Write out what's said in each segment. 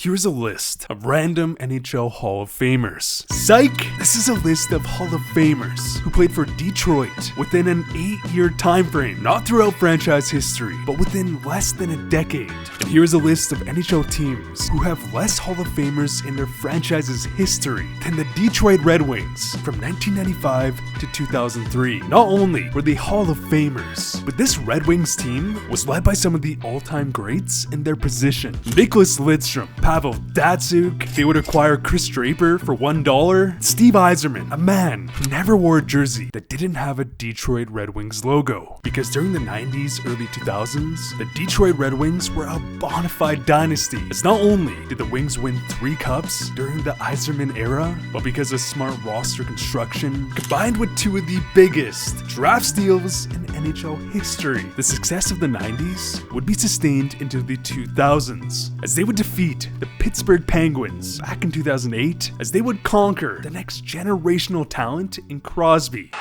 here's a list of random NHL Hall of Famers. Psych! This is a list of Hall of Famers who played for Detroit within an 8-year time frame, not throughout franchise history, but within less than a decade. And here's a list of NHL teams who have less Hall of Famers in their franchise's history than the Detroit Red Wings from 1995 to 2003. Not only were they Hall of Famers, but this Red Wings team was led by some of the all-time greats in their position. Nicholas Lidstrom, Pavel Datsyuk, they would acquire Chris Draper for $1, Steve Yzerman, a man who never wore a jersey that didn't have a Detroit Red Wings logo. Because during the 90s, early 2000s, the Detroit Red Wings were a bona fide dynasty, as not only did the Wings win 3 cups during the Yzerman era, but because of smart roster construction, combined with 2 of the biggest draft steals in NHL history, the success of the 90s would be sustained into the 2000s, as they would defeat the Pittsburgh Penguins back in 2008, as they would conquer the next generational talent in Crosby.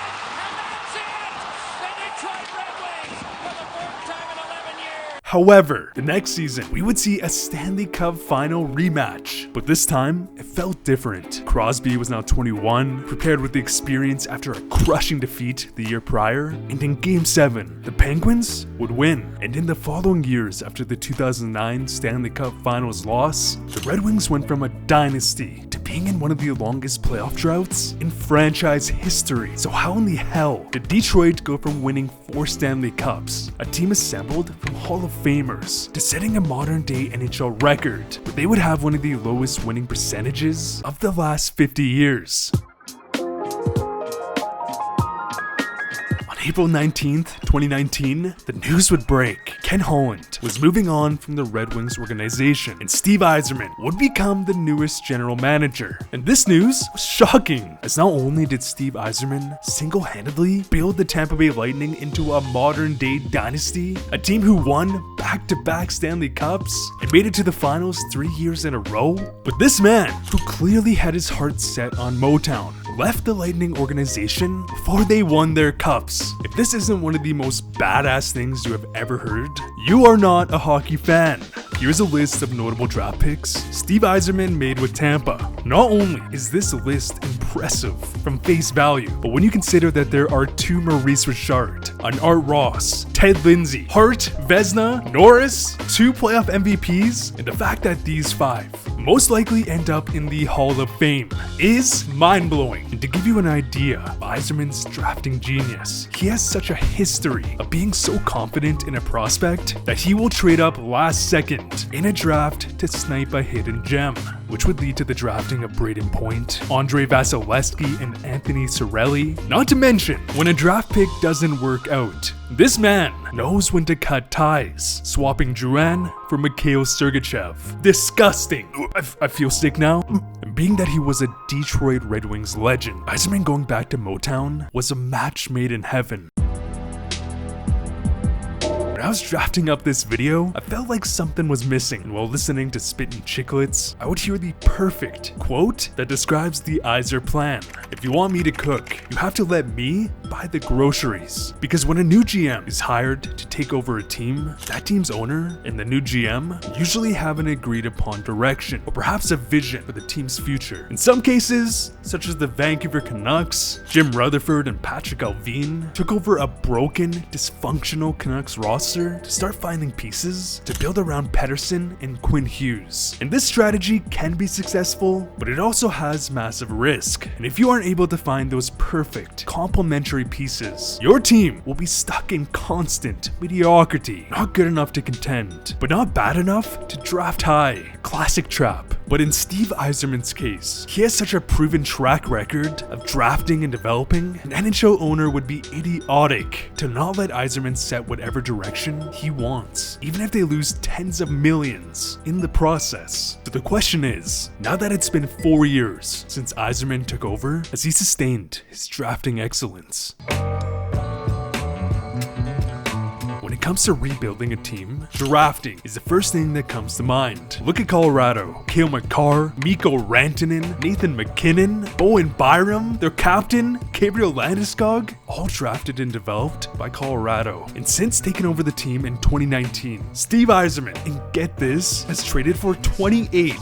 However, the next season, we would see a Stanley Cup final rematch, but this time, it felt different. Crosby was now 21, prepared with the experience after a crushing defeat the year prior, and in Game 7, the Penguins would win. And in the following years after the 2009 Stanley Cup Finals loss, the Red Wings went from a dynasty to being in one of the longest playoff droughts in franchise history. So how in the hell did Detroit go from winning 4 Stanley Cups, a team assembled from Hall of Famers, to setting a modern day NHL record where they would have one of the lowest winning percentages of the last 50 years? April 19th, 2019, the news would break. Ken Holland was moving on from the Red Wings organization, and Steve Yzerman would become the newest general manager. And this news was shocking, as not only did Steve Yzerman single-handedly build the Tampa Bay Lightning into a modern-day dynasty, a team who won back-to-back Stanley Cups and made it to the finals 3 years in a row, but this man, who clearly had his heart set on Motown, left the Lightning organization before they won their cups. If this isn't one of the most badass things you have ever heard, you are not a hockey fan. Here's a list of notable draft picks Steve Yzerman made with Tampa. Not only is this list impressive from face value, but when you consider that there are 2 Maurice Richard, an Art Ross, Ted Lindsay, Hart, Vezina, Norris, 2 playoff MVPs, and the fact that these 5 most likely end up in the Hall of Fame is mind-blowing. And to give you an idea of Yzerman's drafting genius, he has such a history of being so confident in a prospect that he will trade up last second in a draft to snipe a hidden gem, which would lead to the drafting of Braden Point, Andre Vasilevsky, and Anthony Cirelli. Not to mention, when a draft pick doesn't work out, this man knows when to cut ties, swapping Drouin for Mikhail Sergachev. Disgusting. I feel sick now. And being that he was a Detroit Red Wings legend, Yzerman going back to Motown was a match made in heaven. When I was drafting up this video, I felt like something was missing, and while listening to Spittin' Chicklets, I would hear the perfect quote that describes the Yzer plan. If you want me to cook, you have to let me buy the groceries. Because when a new GM is hired to take over a team, that team's owner and the new GM usually have an agreed upon direction, or perhaps a vision for the team's future. In some cases, such as the Vancouver Canucks, Jim Rutherford and Patrick Allvin took over a broken, dysfunctional Canucks roster to start finding pieces to build around Pettersson and Quinn Hughes. And this strategy can be successful, but it also has massive risk. And if you aren't able to find those perfect, complementary pieces, your team will be stuck in constant mediocrity. Not good enough to contend, but not bad enough to draft high. Classic trap. But in Steve Yzerman's case, he has such a proven track record of drafting and developing, an NHL owner would be idiotic to not let Yzerman set whatever direction he wants, even if they lose tens of millions in the process. So the question is, now that it's been 4 years since Yzerman took over, has he sustained his drafting excellence? When it it comes to rebuilding a team, drafting is the first thing that comes to mind. Look at Colorado. Cale Makar, Mikko Rantanen, Nathan McKinnon, Bowen Byram, their captain, Gabriel Landeskog, all drafted and developed by Colorado. And since taking over the team in 2019, Steve Yzerman, and get this, has traded for 28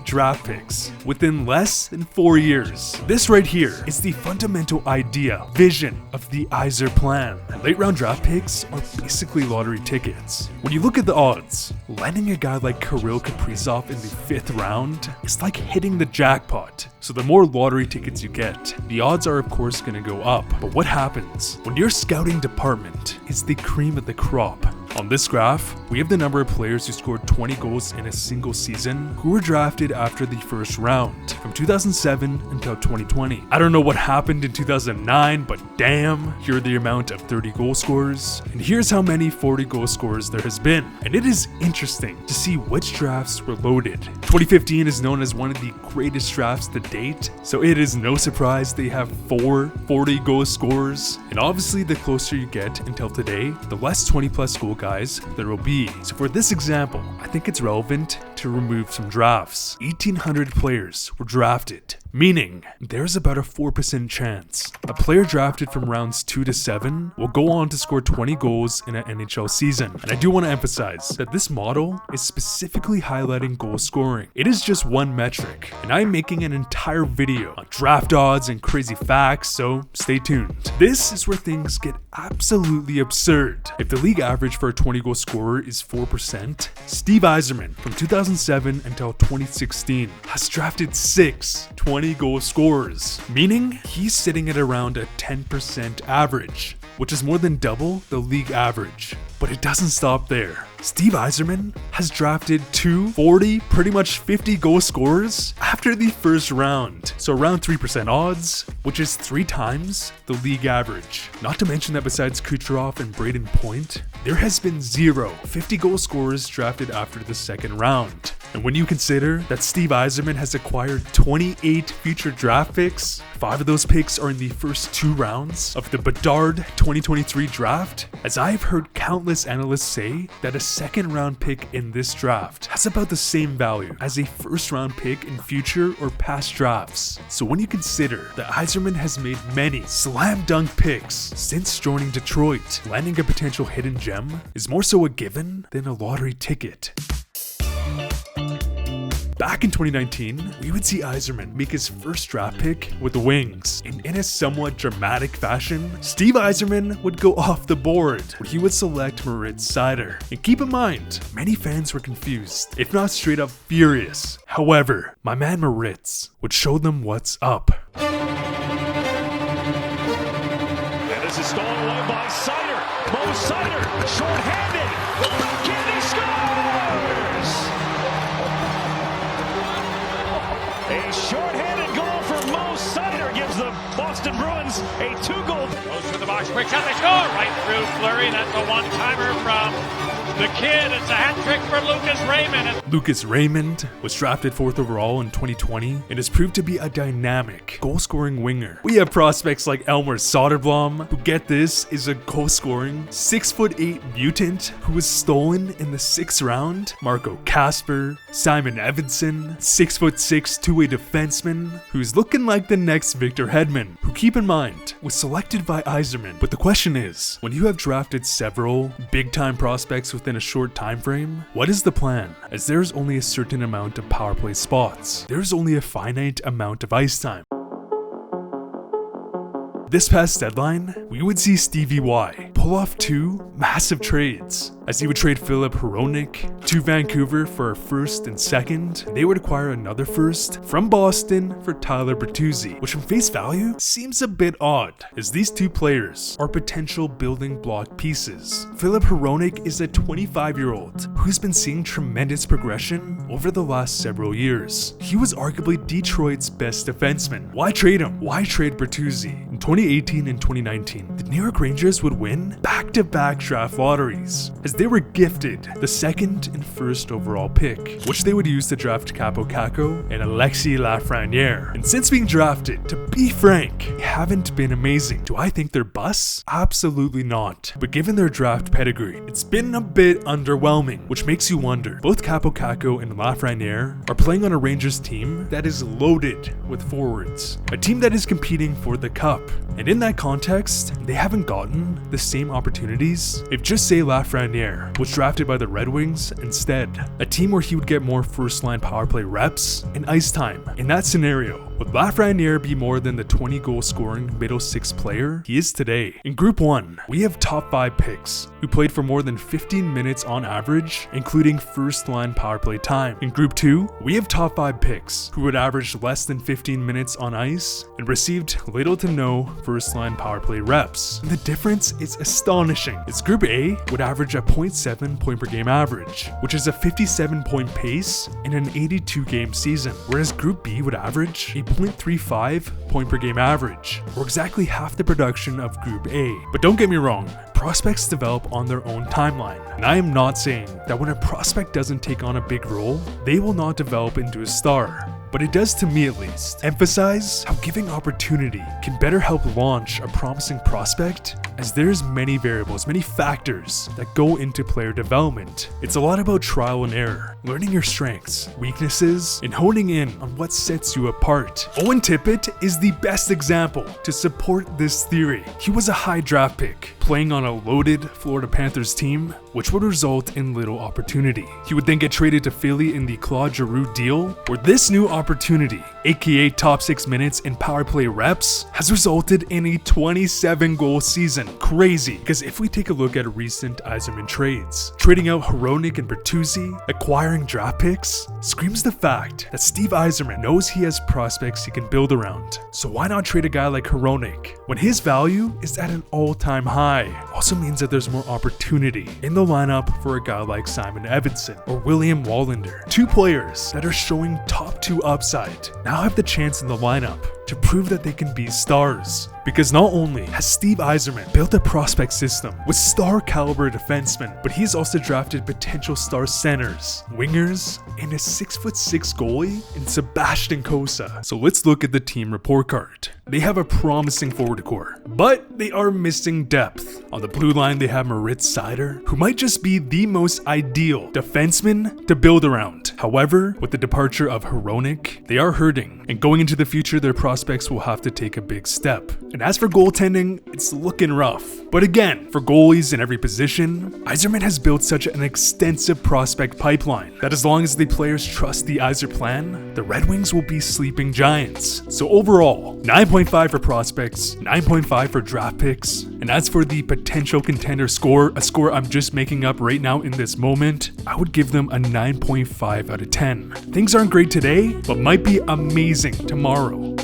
draft picks within less than 4 years. This right here is the fundamental idea, vision of the Yzer plan. Late round draft picks are basically lottery tickets. When you look at the odds, landing a guy like Kirill Kaprizov in the 5th round is like hitting the jackpot. So the more lottery tickets you get, the odds are of course going to go up. But what happens when your scouting department is the cream of the crop? On this graph, we have the number of players who scored 20 goals in a single season who were drafted after the first round, from 2007 until 2020. I don't know what happened in 2009, but damn, here are the amount of 30 goal scorers, and here's how many 40 goal scorers there has been. And it is interesting to see which drafts were loaded. 2015 is known as one of the greatest drafts to date, so it is no surprise they have 4 40 goal scorers. And obviously the closer you get until today, the less 20 plus goal guys there will be. So for this example, I think it's relevant to remove some drafts. 1,800 players were drafted, meaning there's about a 4% chance a player drafted from rounds 2 to 7 will go on to score 20 goals in an NHL season. And I do want to emphasize that this model is specifically highlighting goal scoring. It is just one metric, and I am making an entire video on draft odds and crazy facts, so stay tuned. This is where things get absolutely absurd. If the league average for a 20 goal scorer is 4%, Steve Yzerman from 2007 until 2016 has drafted 6 20 goal scorers, meaning he's sitting at around a 10% average, which is more than double the league average. But it doesn't stop there. Steve Yzerman has drafted 2 40, pretty much 50 goal scorers after the first round. So around 3% odds, which is 3 times the league average. Not to mention that besides Kucherov and Braden Point, there has been 0 50 goal scorers drafted after the second round. And when you consider that Steve Yzerman has acquired 28 future draft picks, 5 of those picks are in the first 2 rounds of the Bedard 2023 draft, as I have heard countless analysts say that a second round pick in this draft has about the same value as a first round pick in future or past drafts. So when you consider that Yzerman has made many slam dunk picks since joining Detroit, landing a potential hidden gem is more so a given than a lottery ticket. Back in 2019, we would see Yzerman make his first draft pick with the Wings, and in a somewhat dramatic fashion, Steve Yzerman would go off the board, where he would select Moritz Seider. And keep in mind, many fans were confused, if not straight up furious. However, my man Moritz would show them what's up. And this is stolen away by Seider. Mo Seider, short-handed. Kennedy scores! A short-handed goal for Mo Seider gives the Boston Bruins a 2-goal. Goes for the box, quick shot, they score! Right through Fleury, that's a one-timer from the kid. It's a hat trick for Lucas Raymond. Lucas Raymond was drafted 4th overall in 2020 and has proved to be a dynamic goal-scoring winger. We have prospects like Elmer Soderblom, who, get this, is a goal-scoring 6'8" mutant who was stolen in the 6th round. Marco Kasper, Simon Evanson, 6'6" two-way defenseman who's looking like the next Victor Hedman, who, keep in mind, was selected by Yzerman. But the question is, when you have drafted several big-time prospects within a short time frame, what is the plan? As there's only a certain amount of power play spots, there's only a finite amount of ice time. This past deadline, we would see Stevie Y pull off 2 massive trades, as he would trade Philip Hronek to Vancouver for a first and second. They would acquire another first from Boston for Tyler Bertuzzi, which on face value seems a bit odd, as these 2 players are potential building block pieces. Philip Hronek is a 25-year-old who's been seeing tremendous progression over the last several years. He was arguably Detroit's best defenseman. Why trade him? Why trade Bertuzzi? In 2018 and 2019, the New York Rangers would win back-to-back draft lotteries, as they were gifted the 2nd and 1st overall pick, which they would use to draft Capo Caco and Alexis Lafreniere. And since being drafted, to be frank, haven't been amazing. Do I think they're busts? Absolutely not. But given their draft pedigree, it's been a bit underwhelming, which makes you wonder. Both Capo Caco and Lafreniere are playing on a Rangers team that is loaded with forwards, a team that is competing for the cup. And in that context, they haven't gotten the same opportunities if just say Lafreniere was drafted by the Redwings instead, a team where he would get more first-line power play reps and ice time. In that scenario, would Lafreniere be more than the 20 goal scoring middle six player he is today? In Group 1, we have top 5 picks who played for more than 15 minutes on average, including first-line power play time. In Group 2, we have top 5 picks who would average less than 15 minutes on ice and received little to no first-line power play reps. And the difference is astonishing. Its Group A would average a 0.7 point per game average, which is a 57 point pace in an 82 game season, whereas Group B would average a 0.35 point per game average, or exactly half the production of Group A. But don't get me wrong, prospects develop on their own timeline, and I am not saying that when a prospect doesn't take on a big role, they will not develop into a star. But it does, to me at least, emphasize how giving opportunity can better help launch a promising prospect, as there's many variables, many factors that go into player development. It's a lot about trial and error, learning your strengths, weaknesses, and honing in on what sets you apart. Owen Tippett is the best example to support this theory. He was a high draft pick, playing on a loaded Florida Panthers team, which would result in little opportunity. He would then get traded to Philly in the Claude Giroux deal, where this new opportunity, aka top 6 minutes and power play reps, has resulted in a 27 goal season. Crazy, because if we take a look at recent Yzerman trades, trading out Hronek and Bertuzzi, acquiring draft picks, screams the fact that Steve Yzerman knows he has prospects he can build around. So why not trade a guy like Hronek when his value is at an all-time high? Also means that there's more opportunity in the lineup for a guy like Simon Edvinsson or William Wallinder, 2 players that are showing top 2 upside, now have the chance in the lineup to prove that they can be stars. Because not only has Steve Yzerman built a prospect system with star caliber defensemen, but he's also drafted potential star centers, wingers, and a 6'6" goalie in Sebastian Cossa. So let's look at the team report card. They have a promising forward core, but they are missing depth. On the blue line, they have Moritz Seider, who might just be the most ideal defenseman to build around. However, with the departure of Hronek, they are hurting, and going into the future, their prospects will have to take a big step. And as for goaltending, it's looking rough. But again, for goalies in every position, Yzerman has built such an extensive prospect pipeline that as long as the players trust the Yzer plan, the Red Wings will be sleeping giants. So overall, 9.5 for prospects, 9.5 for draft picks, and as for the potential contender score, a score I'm just making up right now in this moment, I would give them a 9.5 out of 10. Things aren't great today, but might be amazing tomorrow.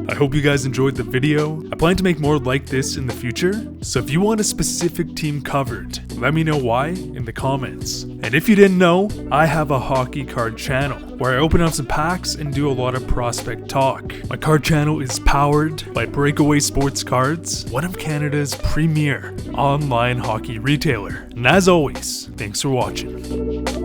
I hope you guys enjoyed the video. I plan to make more like this in the future, so if you want a specific team covered, let me know why in the comments. And if you didn't know, I have a hockey card channel where I open up some packs and do a lot of prospect talk. My card channel is powered by Breakaway Sports Cards, one of Canada's premier online hockey retailer. And as always, thanks for watching.